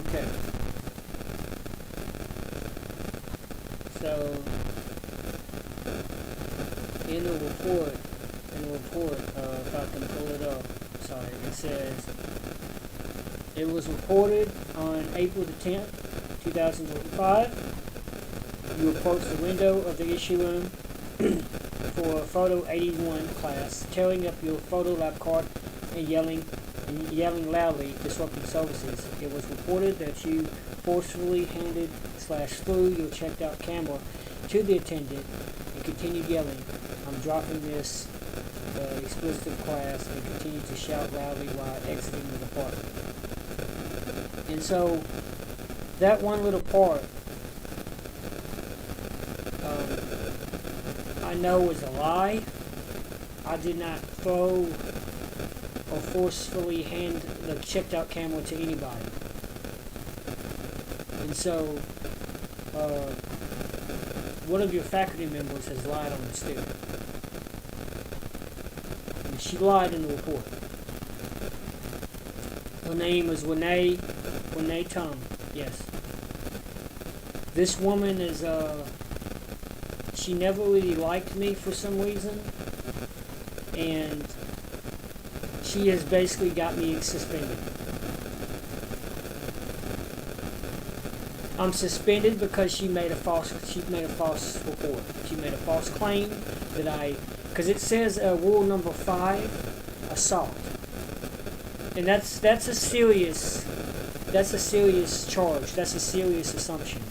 Okay. So in the report, if I can pull it up, sorry, it says it was reported on April the 10th, 2025. You approached the window of the issue room for photo 81 class, tearing up your photo lab card and yelling loudly, disrupting services. It was reported that you forcefully handed/threw your checked out camera to the attendant and continued yelling, "I'm dropping this explicit class," and continued to shout loudly while exiting the department. And so that one little part I know is a lie. I did not throw or forcefully hand the checked out camera to anybody. And so one of your faculty members has lied on the student. And she lied in the report. Her name is Renee Tum. Yes. This woman is she never really liked me for some reason, and she has basically got me suspended. I'm suspended because she made a false report. She made a false claim that because it says rule number 5, assault, and that's a serious charge. That's a serious assumption.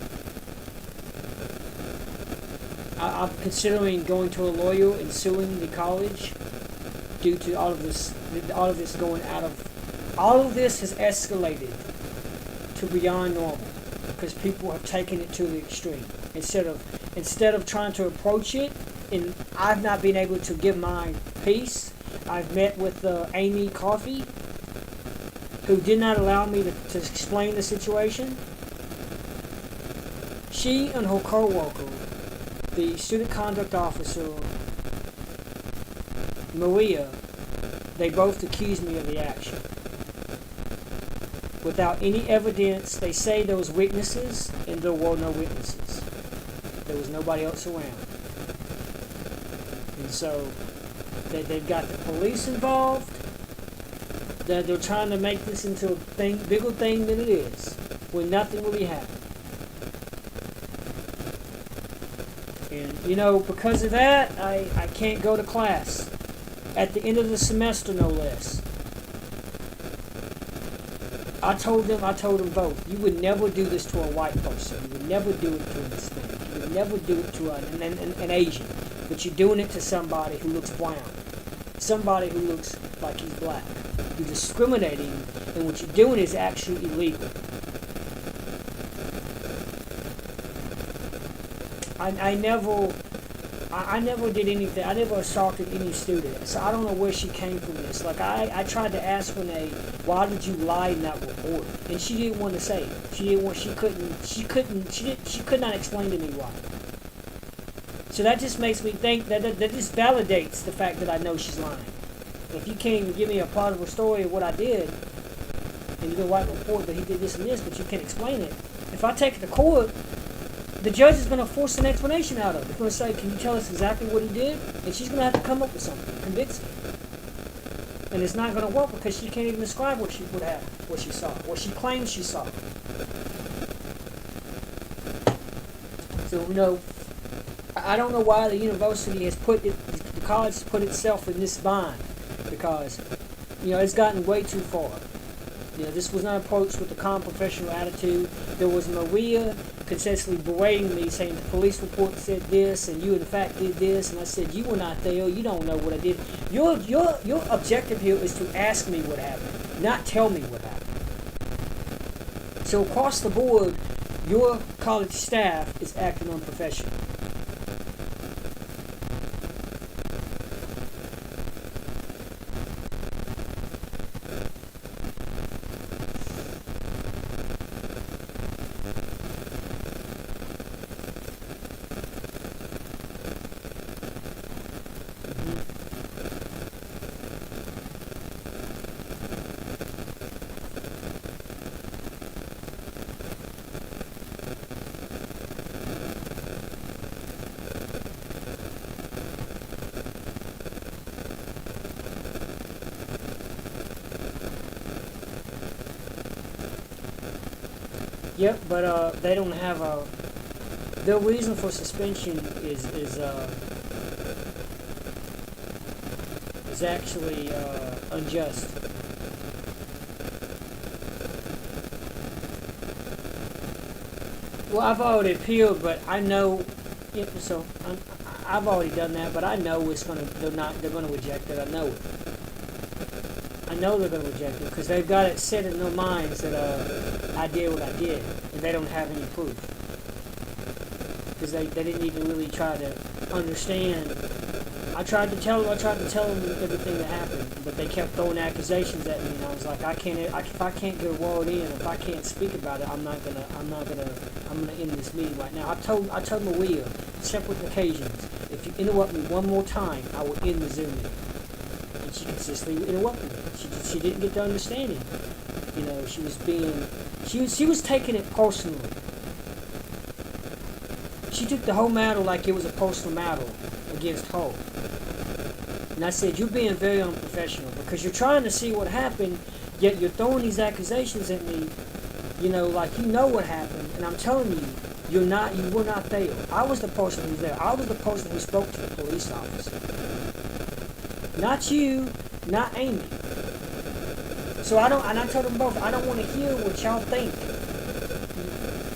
I'm considering going to a lawyer and suing the college due to all of this going out of. All of this has escalated to beyond normal because people have taken it to the extreme. Instead of trying to approach it, and I've not been able to give my piece. I've met with Amy Coffey, who did not allow me to explain the situation. She and her co-worker, the student conduct officer, Maria, they both accused me of the action. Without any evidence, they say there was witnesses, and there were no witnesses. There was nobody else around. And so they've got the police involved. They're trying to make this into a bigger thing than it is, when nothing really happened. And, because of that, I can't go to class. At the end of the semester, no less. I told them both, you would never do this to a white person. You would never do it to a Hispanic. You would never do it to an Asian. But you're doing it to somebody who looks brown. Somebody who looks like he's black. You're discriminating, and what you're doing is actually illegal. I never did anything. I never assaulted any student. So I don't know where she came from this. Like I tried to ask Renee, why did you lie in that report? And she didn't want to say it. She could not explain to me why. So that just makes me think that just validates the fact that I know she's lying. If you can't even give me a plausible story of what I did, and you can write a report that he did this and this, but you can't explain it. If I take it to court, the judge is going to force an explanation out of it. They're going to say, can you tell us exactly what he did? And she's going to have to come up with something, convince me. And it's not going to work because she can't even describe what she saw, what she claims she saw. So, I don't know why the university has the college has put itself in this bind, because, it's gotten way too far. This was not approached with a calm professional attitude. There was Maria consistently berating me, saying the police report said this, and you in fact did this, and I said, you were not there, you don't know what I did. Your objective here is to ask me what happened, not tell me what happened. So across the board, your college staff is acting unprofessional. Yep, but they don't have a. Their reason for suspension is actually unjust. Well, I've already appealed, but I know. Yeah, so I've already done that, but I know it's gonna. They're gonna reject it. I know it. I know they're gonna reject it because they've got it set in their minds that I did what I did, and they don't have any proof. Because they didn't even really try to understand. I tried to tell them everything that happened, but they kept throwing accusations at me, and I was like, if I can't get a word in, if I can't speak about it, I'm gonna end this meeting right now. I told Maria, separate occasions, if you interrupt me one more time, I will end the Zoom meeting. And she consistently interrupted me. She didn't get to understand it. You know, she was taking it personally. She took the whole matter like it was a personal matter against her. And I said, you're being very unprofessional because you're trying to see what happened, yet you're throwing these accusations at me, you know, like you know what happened, and I'm telling you, you were not there. I was the person who was there. I was the person who spoke to the police officer. Not you, not Amy. So I told them both, I don't want to hear what y'all think.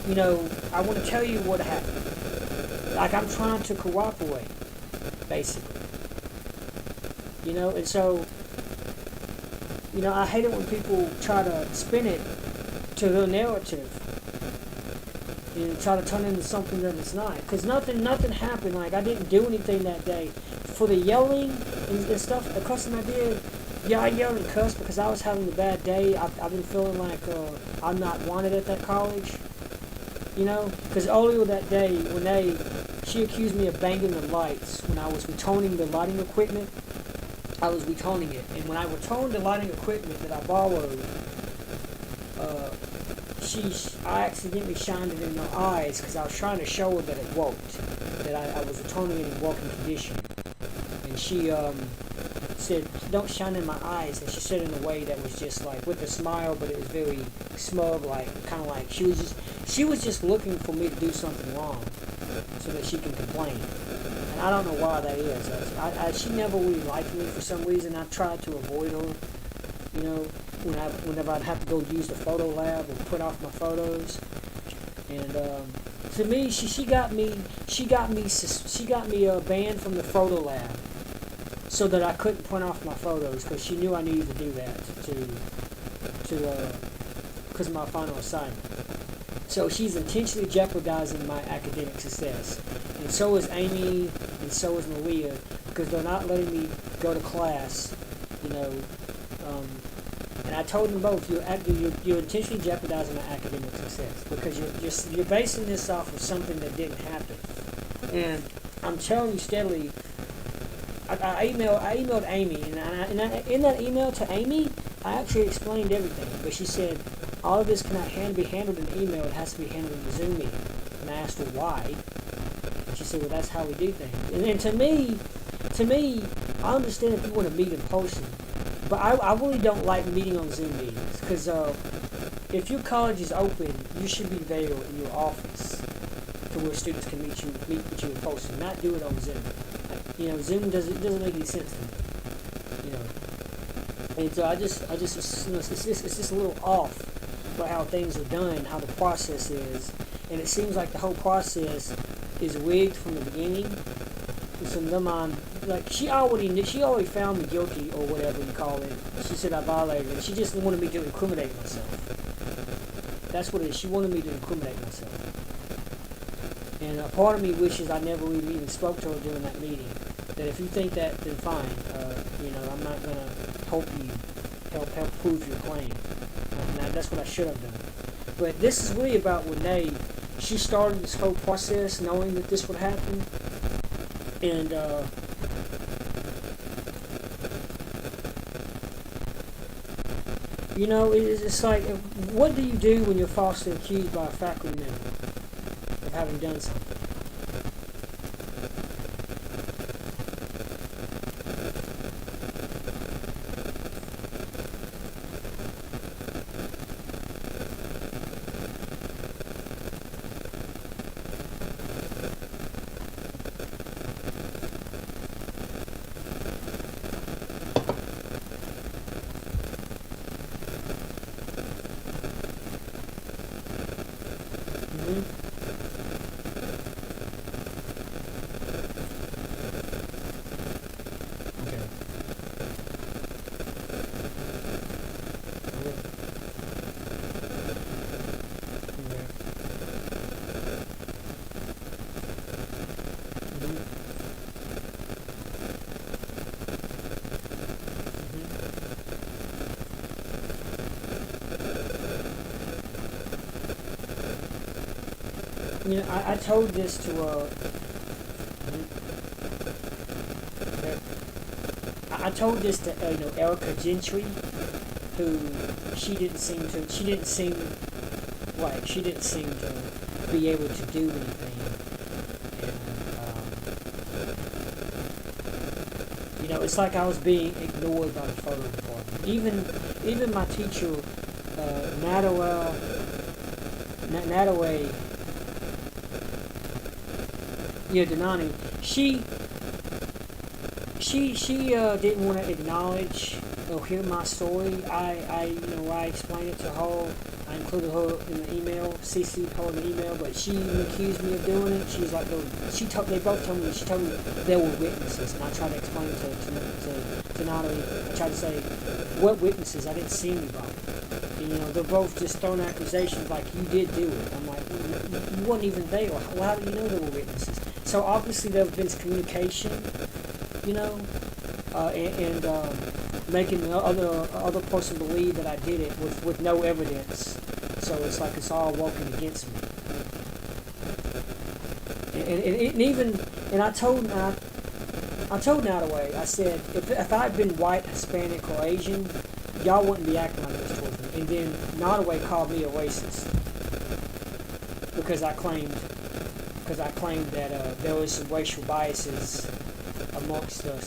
You know, I want to tell you what happened. Like I'm trying to cooperate, basically. You know, and so, you know, I hate it when people try to spin it to their narrative. You know, try to turn it into something that it's not. Because nothing happened. Like, I didn't do anything that day. For the yelling and stuff, the cussing I did, yeah, I yelled and cussed because I was having a bad day. I've been feeling like I'm not wanted at that college. You know? Because earlier that day, she accused me of banging the lights when I was returning the lighting equipment. I was returning it. And when I returned the lighting equipment that I borrowed, I accidentally shined it in her eyes because I was trying to show her that it worked, that I was returning it in working condition. And she said, don't shine in my eyes. And she said it in a way that was just like, with a smile, but it was very smug, like, kind of like, she was just looking for me to do something wrong so that she can complain. And I don't know why that is. She never really liked me for some reason. I tried to avoid her, you know, whenever I'd have to go use the photo lab or put off my photos. And to me, she got me banned from the photo lab so that I couldn't print off my photos because she knew I needed to do that because of my final assignment. So she's intentionally jeopardizing my academic success. And so is Amy, and so is Maria, because they're not letting me go to class, you know. And I told them both, you're intentionally jeopardizing my academic success because you're basing this off of something that didn't happen. And I'm telling you steadily, I emailed Amy, and in that email to Amy, I actually explained everything. But she said, all of this cannot be handled in email, it has to be handled in a Zoom meeting. And I asked her why. And she said, well, that's how we do things. And to me, I understand if you want to meet in person, but I really don't like meeting on Zoom meetings, because if your college is open, you should be there in your office to where students can meet with you in person, not do it on Zoom. You know, Zoom doesn't make any sense to me. You know, and so I just you know, it's just a little off by how things are done, how the process is, and it seems like the whole process is rigged from the beginning. So in their mind, like she already found me guilty or whatever you call it. She said I violated it. She just wanted me to incriminate myself. That's what it is. She wanted me to incriminate myself. And a part of me wishes I never really even spoke to her during that meeting. That if you think that, then fine. You know, I'm not gonna help prove your claim. And that's what I should have done. But this is really about Renee. She started this whole process knowing that this would happen. And you know, it's like, what do you do when you're falsely accused by a faculty member of having done something? Mm-hmm. Okay. Okay. Mm-hmm. Mm-hmm. You know, I told this to okay. I told this to Erica Gentry, who she didn't seem to be able to do anything, and it's like I was being ignored by the photo department. Even my teacher, Nataway, yeah, Denani, she didn't want to acknowledge or hear my story. I explained it to her. I included her in the email, CC'd her in the email, but she accused me of doing it. She's like, they both told me. She told me there were witnesses, and I tried to explain it to Natalie. I tried to say, what witnesses? I didn't see anybody. And, they're both just throwing accusations like you did do it. I'm like, well, you weren't even there. Well, how do you know there were witnesses? So obviously there have been communication, and making the other person believe that I did it with no evidence. So it's like it's all working against me. And even I told Nataway, I said if I'd been white, Hispanic, or Asian, y'all wouldn't be acting like this towards me. And then Nataway called me a racist because I claimed that there was some racial biases amongst the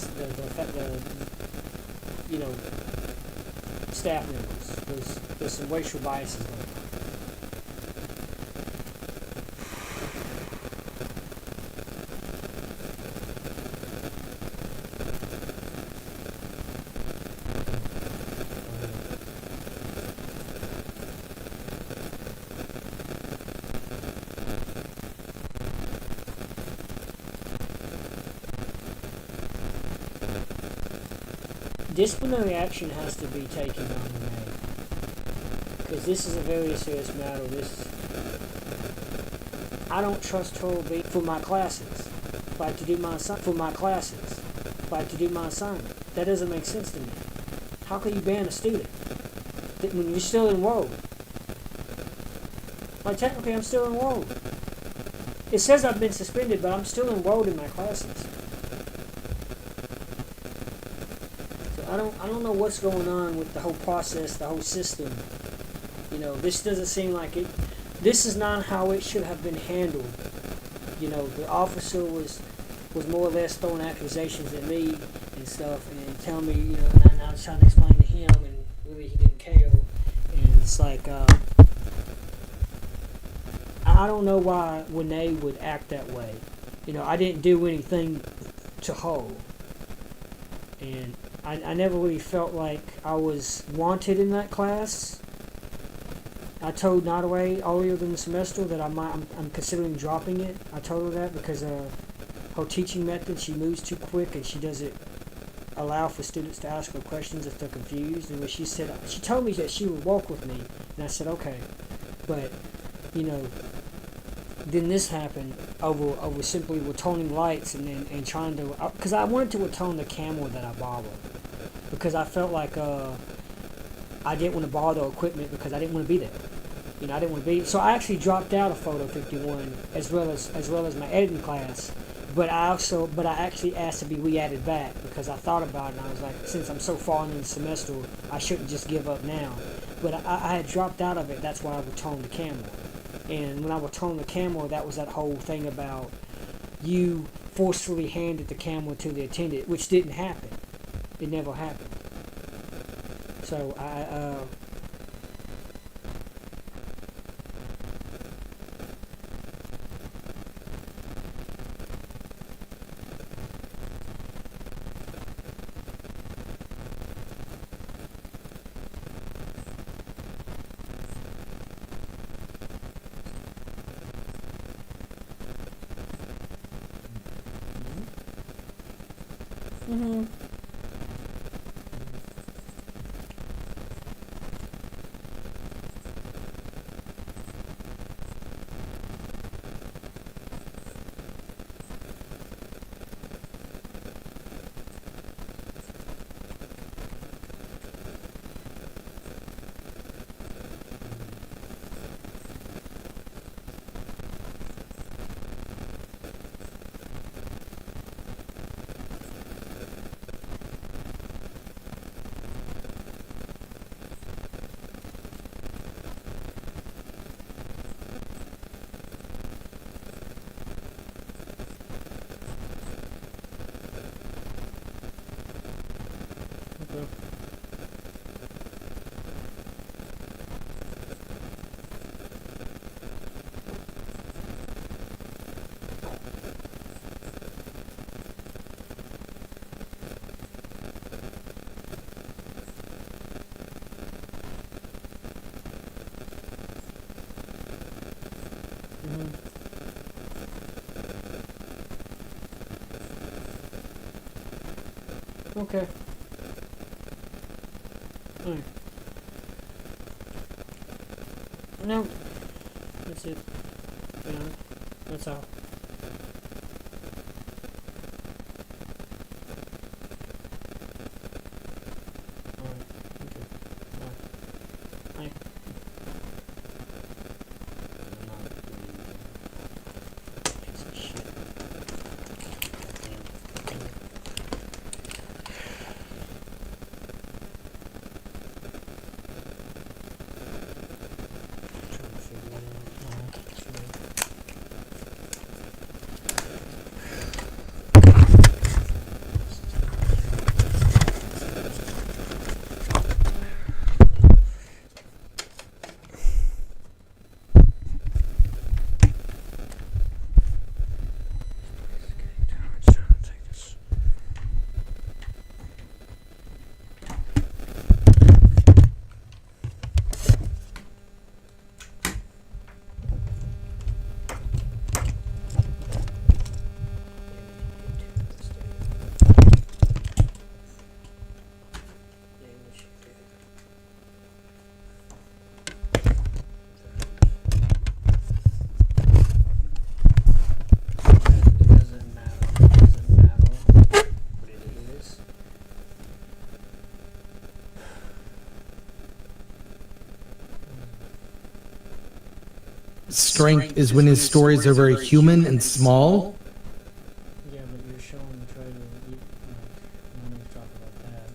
staff members. There's some racial biases going on. Disciplinary action has to be taken on Renee, because this is a very serious matter. I don't trust her for my classes, to do my assignment. That doesn't make sense to me. How can you ban a student when you're still enrolled? Technically, I'm still enrolled. It says I've been suspended, but I'm still enrolled in my classes. I don't know what's going on with the whole process, the whole system. This doesn't seem like it. This is not how it should have been handled. The officer was more or less throwing accusations at me and stuff, and telling me, and I was trying to explain to him, and really he didn't care. And it's like, I don't know why Renee would act that way. I didn't do anything to her, and I never really felt like I was wanted in that class. I told Nataway earlier in the semester that I'm considering dropping it. I told her that because her teaching method, she moves too quick and she doesn't allow for students to ask her questions if they're confused. And when she told me that she would work with me, and I said okay, but then this happened over simply returning lights and trying to, because I wanted to return the camera that I borrowed, because I felt like I didn't want to borrow the equipment because I didn't want to be there. I didn't want to be. So I actually dropped out of Photo 51 as well as my editing class. But I actually asked to be re-added back because I thought about it and I was like, since I'm so far into the semester, I shouldn't just give up now. But I had dropped out of it. That's why I returned the camera. And when I returned the camera, that was that whole thing about you forcefully handed the camera to the attendant, which didn't happen. It never happened. So Mm-hmm. Okay. Mm-hmm. Okay. Alright. No. That's it. Yeah. That's all. Alright. Okay. Bye. Bye. Piece of shit. Goddamn. Trying to figure it doesn't matter. It doesn't matter what it is. Strength is when his stories are very human and small. Yeah, but you're showing the trailer. I don't need to talk about that.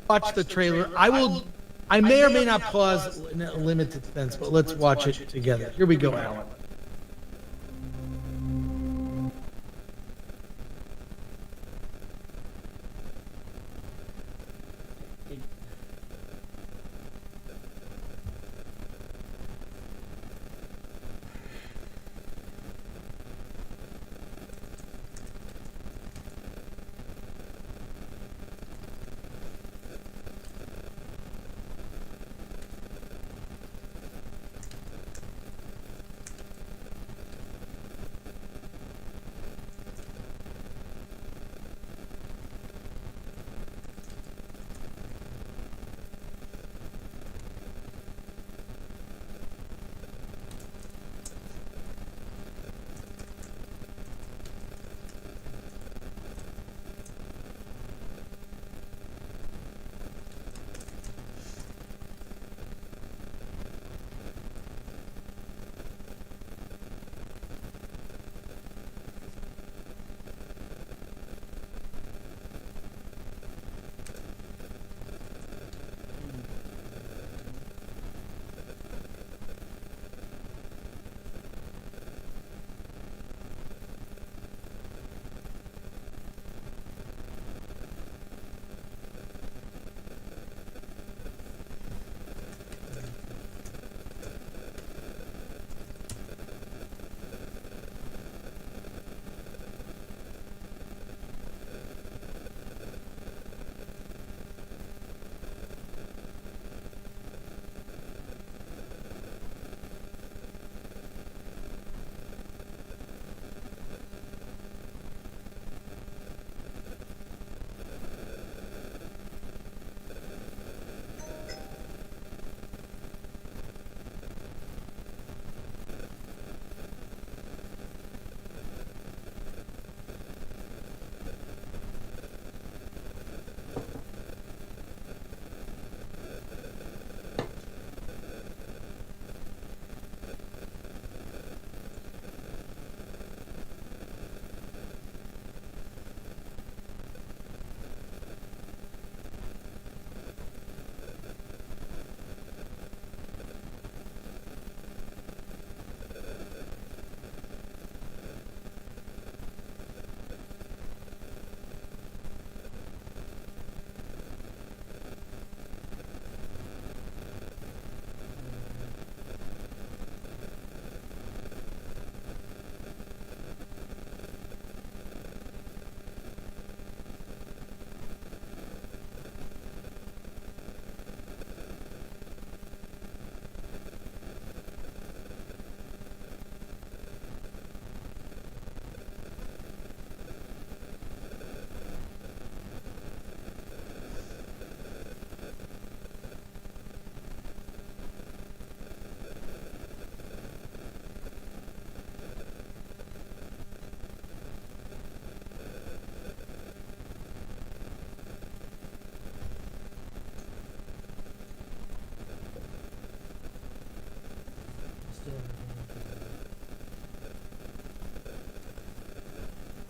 watch the trailer. I may or may not pause in a limited sense, but let's watch it together. Here we go, Alan.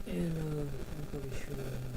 And I'm probably sure.